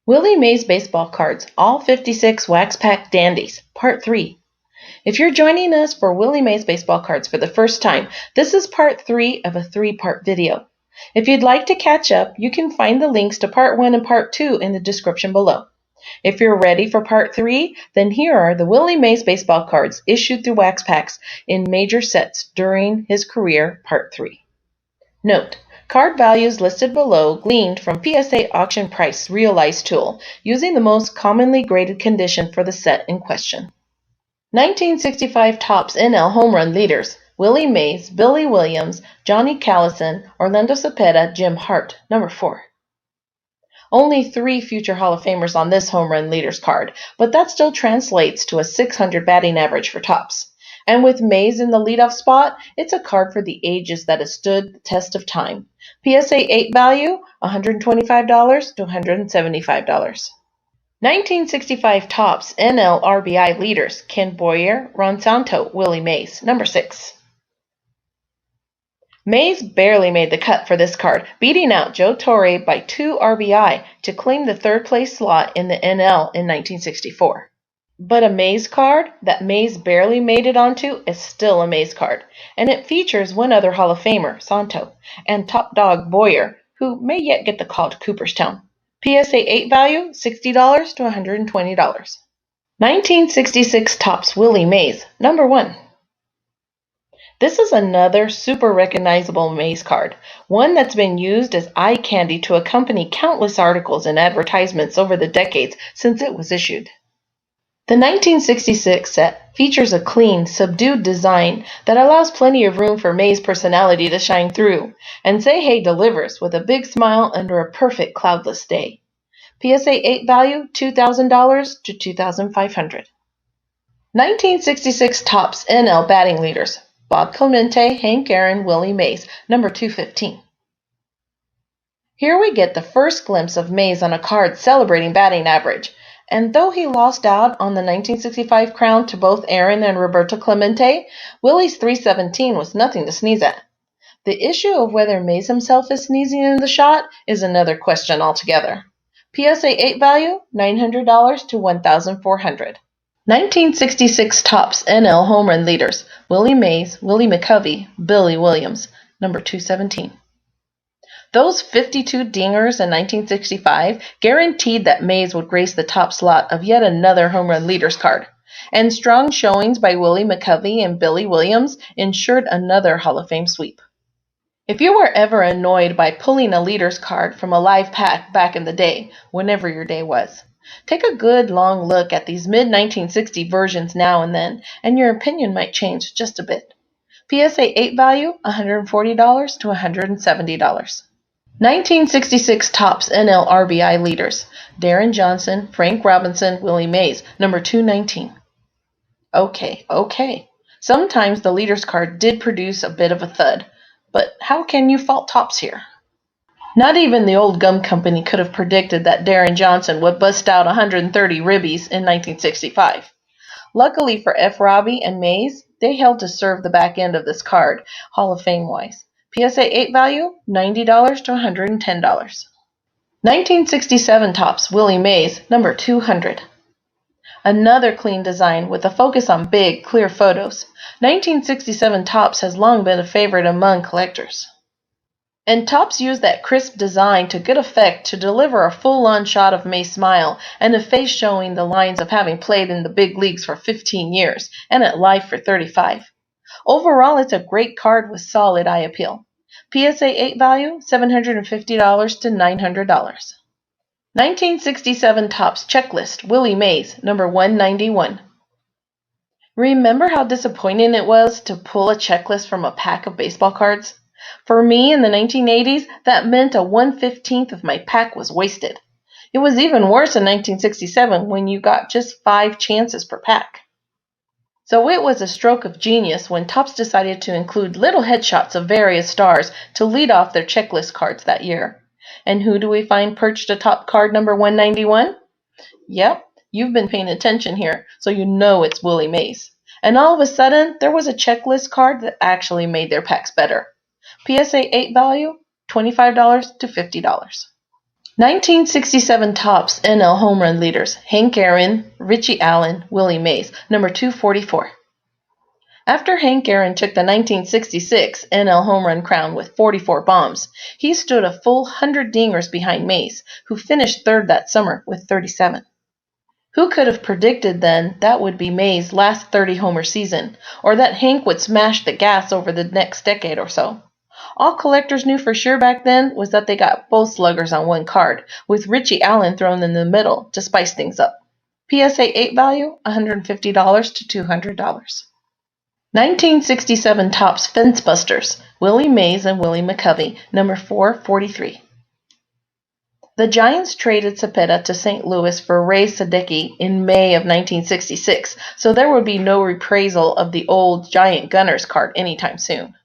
Willie Mays Baseball Cards, all 56 Wax Pack Dandies, Part 3. If you're joining us for Willie Mays Baseball Cards for the first time, this is Part 3 of a 3-part video. If you'd like to catch up, you can find the links to Part 1 and Part 2 in the description below. If you're ready for Part 3, then here are the Willie Mays Baseball Cards issued through Wax Packs in major sets during his career, Part 3. Note: card values listed below gleaned from PSA auction price realized tool using the most commonly graded condition for the set in question. 1965 Topps NL Home Run Leaders: Willie Mays, Billy Williams, Johnny Callison, Orlando Cepeda, Jim Hart, number 4. Only 3 future Hall of Famers on this Home Run Leaders card, but that still translates to a .600 batting average for Topps. And with Mays in the leadoff spot, it's a card for the ages that has stood the test of time. PSA 8 value, $125 to $175. 1965 Topps NL RBI Leaders: Ken Boyer, Ron Santo, Willie Mays, number 6. Mays barely made the cut for this card, beating out Joe Torre by 2 RBI to claim the 3rd place slot in the NL in 1964. But a Mays card that Mays barely made it onto is still a Mays card, and it features one other Hall of Famer, Santo, and top dog Boyer, who may yet get the call to Cooperstown. PSA 8 value, $60 to $120. 1966 Topps Willie Mays, number 1. This is another super recognizable Mays card, one that's been used as eye candy to accompany countless articles and advertisements over the decades since it was issued. The 1966 set features a clean, subdued design that allows plenty of room for Mays' personality to shine through, and Say Hey delivers with a big smile under a perfect cloudless day. PSA 8 value, $2,000 to $2,500. 1966 Topps NL Batting Leaders: Bob Clemente, Hank Aaron, Willie Mays, number 215. Here we get the first glimpse of Mays on a card celebrating batting average. And though he lost out on the 1965 crown to both Aaron and Roberto Clemente, Willie's 317 was nothing to sneeze at. The issue of whether Mays himself is sneezing in the shot is another question altogether. PSA 8 value, $900 to $1,400. 1966 Topps NL Home Run Leaders: Willie Mays, Willie McCovey, Billy Williams, number 217. Those 52 dingers in 1965 guaranteed that Mays would grace the top slot of yet another Home Run Leaders card, and strong showings by Willie McCovey and Billy Williams ensured another Hall of Fame sweep. If you were ever annoyed by pulling a Leaders card from a live pack back in the day, whenever your day was, take a good long look at these mid-1960 versions now and then, and your opinion might change just a bit. PSA 8 value, $140 to $170. 1966 Topps NL RBI Leaders: Darren Johnson, Frank Robinson, Willie Mays, number 219. Okay. Sometimes the Leaders card did produce a bit of a thud, but how can you fault Topps here? Not even the old gum company could have predicted that Darren Johnson would bust out 130 ribbies in 1965. Luckily for F. Robbie and Mays, they held to serve the back end of this card, Hall of Fame-wise. PSA 8 value, $90 to $110. 1967 Topps Willie Mays, number 200. Another clean design with a focus on big, clear photos. 1967 Topps has long been a favorite among collectors. And Topps used that crisp design to good effect to deliver a full-on shot of Mays' smile and a face showing the lines of having played in the big leagues for 15 years and at life for 35. Overall, it's a great card with solid eye appeal. PSA 8 value, $750 to $900. 1967 Topps Checklist Willie Mays, number 191. Remember how disappointing it was to pull a checklist from a pack of baseball cards? For me, in the 1980s, that meant a 1/15th of my pack was wasted. It was even worse in 1967 when you got just 5 chances per pack. So it was a stroke of genius when Topps decided to include little headshots of various stars to lead off their checklist cards that year. And who do we find perched atop card number 191? Yep, you've been paying attention here, so you know it's Willie Mays. And all of a sudden, there was a checklist card that actually made their packs better. PSA 8 value, $25 to $50. 1967 Topps NL home run leaders: Hank Aaron, Richie Allen, Willie Mays, number 244. After Hank Aaron took the 1966 NL home run crown with 44 bombs, he stood a full 100 dingers behind Mays, who finished third that summer with 37. Who could have predicted then that would be Mays' last 30-homer season, or that Hank would smash the gas over the next decade or so? All collectors knew for sure back then was that they got both sluggers on one card, with Richie Allen thrown in the middle to spice things up. PSA 8 value, $150 to $200. 1967 Topps Fence Busters: Willie Mays and Willie McCovey, number 443. The Giants traded Cepeda to St. Louis for Ray Sadecki in May of 1966, so there would be no reprisal of the old Giant Gunners card anytime soon.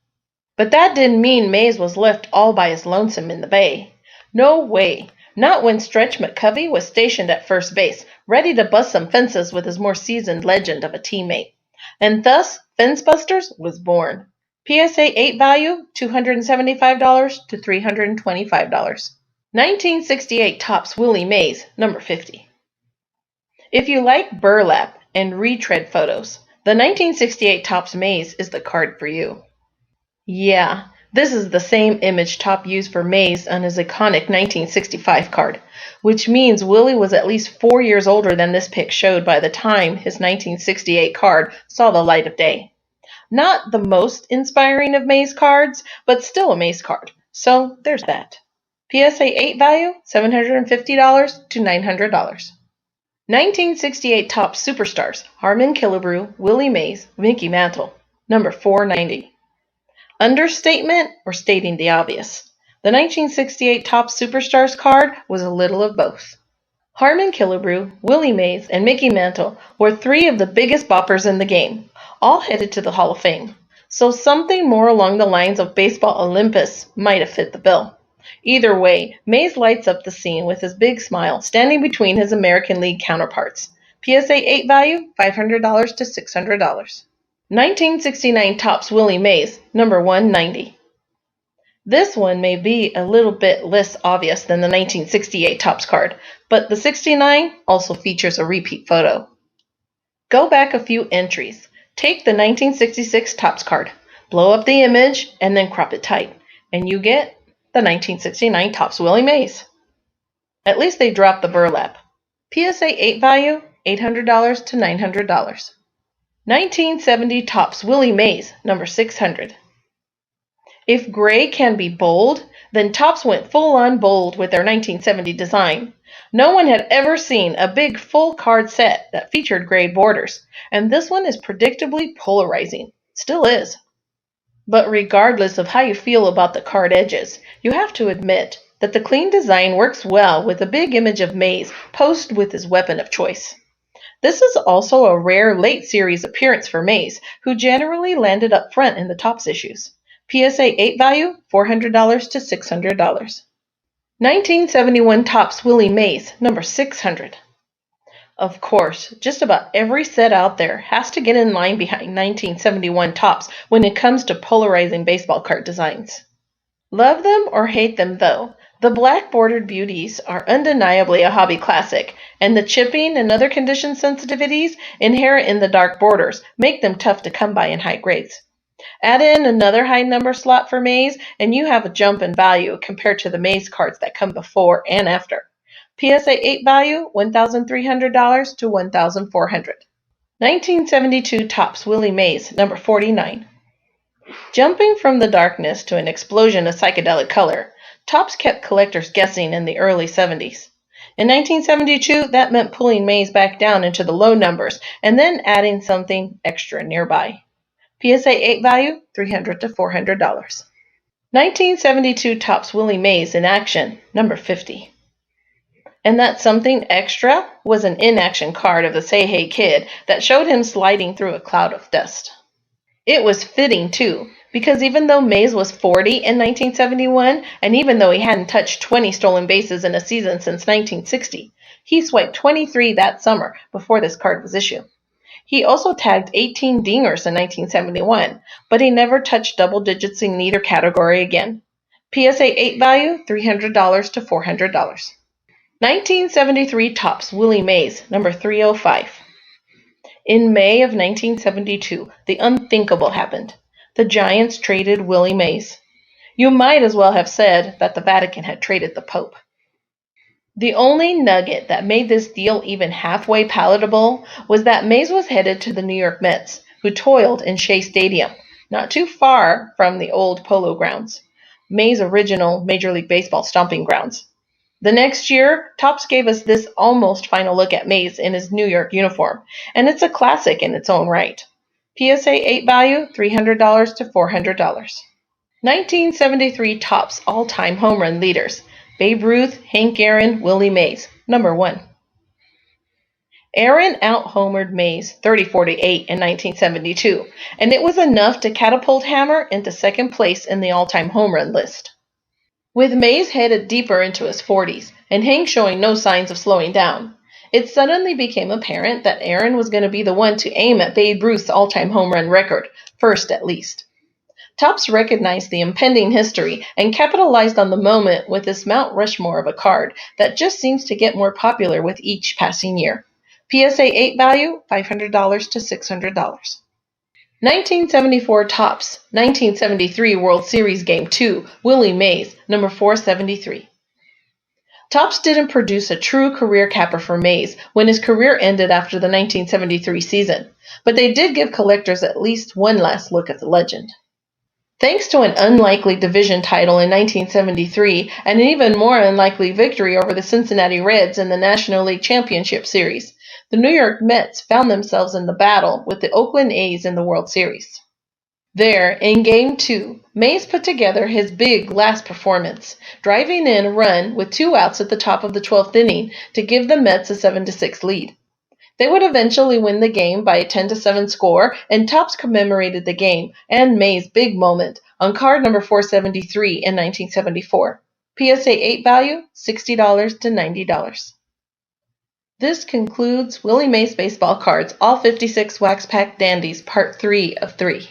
But that didn't mean Mays was left all by his lonesome in the Bay. No way. Not when Stretch McCovey was stationed at first base, ready to bust some fences with his more seasoned legend of a teammate. And thus, Fence Busters was born. PSA 8 value, $275 to $325. 1968 Topps Willie Mays, number 50. If you like burlap and retread photos, the 1968 Topps Mays is the card for you. Yeah, this is the same image Top used for Mays on his iconic 1965 card, which means Willie was at least 4 years older than this pic showed by the time his 1968 card saw the light of day. Not the most inspiring of Mays cards, but still a Mays card, so there's that. PSA 8 value, $750 to $900. 1968 Topps Superstars: Harmon Killebrew, Willie Mays, Mickey Mantle, number 490. Understatement or stating the obvious? The 1968 Topps Superstars card was a little of both. Harmon Killebrew, Willie Mays, and Mickey Mantle were three of the biggest boppers in the game, all headed to the Hall of Fame, so something more along the lines of Baseball Olympus might have fit the bill. Either way, Mays lights up the scene with his big smile, standing between his American League counterparts. PSA 8 value, $500 to $600. 1969 Topps Willie Mays, number 190. This one may be a little bit less obvious than the 1968 Topps card, but the 69 also features a repeat photo. Go back a few entries. Take the 1966 Topps card, blow up the image, and then crop it tight, and you get the 1969 Topps Willie Mays. At least they dropped the burlap. PSA 8 value, $800 to $900. 1970 Topps Willie Mays, number 600. If gray can be bold, then Topps went full-on bold with their 1970 design. No one had ever seen a big full card set that featured gray borders, and this one is predictably polarizing. Still is. But regardless of how you feel about the card edges, you have to admit that the clean design works well with a big image of Mays posed with his weapon of choice. This is also a rare late series appearance for Mays, who generally landed up front in the Topps issues. PSA 8 value, $400 to $600. 1971 Topps Willie Mays, number 600. Of course, just about every set out there has to get in line behind 1971 Topps when it comes to polarizing baseball card designs. Love them or hate them though, the black bordered beauties are undeniably a hobby classic, and the chipping and other condition sensitivities inherent in the dark borders make them tough to come by in high grades. Add in another high number slot for Mays, and you have a jump in value compared to the Mays cards that come before and after. PSA 8 value, $1,300 to $1,400. 1972 Topps Willie Mays, number 49. Jumping from the darkness to an explosion of psychedelic color, Topps kept collectors guessing in the early 70s. In 1972, that meant pulling Mays back down into the low numbers and then adding something extra nearby. PSA 8 value, $300 to $400. 1972 Topps Willie Mays in action, number 50. And that something extra was an in-action card of the Say Hey Kid that showed him sliding through a cloud of dust. It was fitting, too, because even though Mays was 40 in 1971, and even though he hadn't touched 20 stolen bases in a season since 1960, he swiped 23 that summer before this card was issued. He also tagged 18 dingers in 1971, but he never touched double digits in either category again. PSA 8 value, $300 to $400. 1973 Topps Willie Mays, number 305. In May of 1972, the unthinkable happened. The Giants traded Willie Mays. You might as well have said that the Vatican had traded the Pope. The only nugget that made this deal even halfway palatable was that Mays was headed to the New York Mets, who toiled in Shea Stadium, not too far from the old Polo Grounds, Mays' original Major League Baseball stomping grounds. The next year, Topps gave us this almost final look at Mays in his New York uniform, and it's a classic in its own right. PSA 8 value, $300 to $400. 1973 Topps all-time home run leaders: Babe Ruth, Hank Aaron, Willie Mays. Number 1. Aaron out-homered Mays 34-8 in 1972, and it was enough to catapult Hammer into second place in the all-time home run list. With Mays headed deeper into his 40s and Hank showing no signs of slowing down, it suddenly became apparent that Aaron was going to be the one to aim at Babe Ruth's all-time home run record, first at least. Topps recognized the impending history and capitalized on the moment with this Mount Rushmore of a card that just seems to get more popular with each passing year. PSA 8 value, $500 to $600. 1974 Topps 1973 World Series Game 2, Willie Mays, number 473. Topps didn't produce a true career capper for Mays when his career ended after the 1973 season, but they did give collectors at least one last look at the legend. Thanks to an unlikely division title in 1973 and an even more unlikely victory over the Cincinnati Reds in the National League Championship Series, the New York Mets found themselves in the battle with the Oakland A's in the World Series. There, in Game 2, Mays put together his big last performance, driving in a run with 2 outs at the top of the 12th inning to give the Mets a 7-6 lead. They would eventually win the game by a 10-7 score, and Topps commemorated the game and Mays' big moment on card number 473 in 1974. PSA 8 value, $60 to $90. This concludes Willie Mays Baseball Cards All 56 Wax Pack Dandies Part 3 of 3.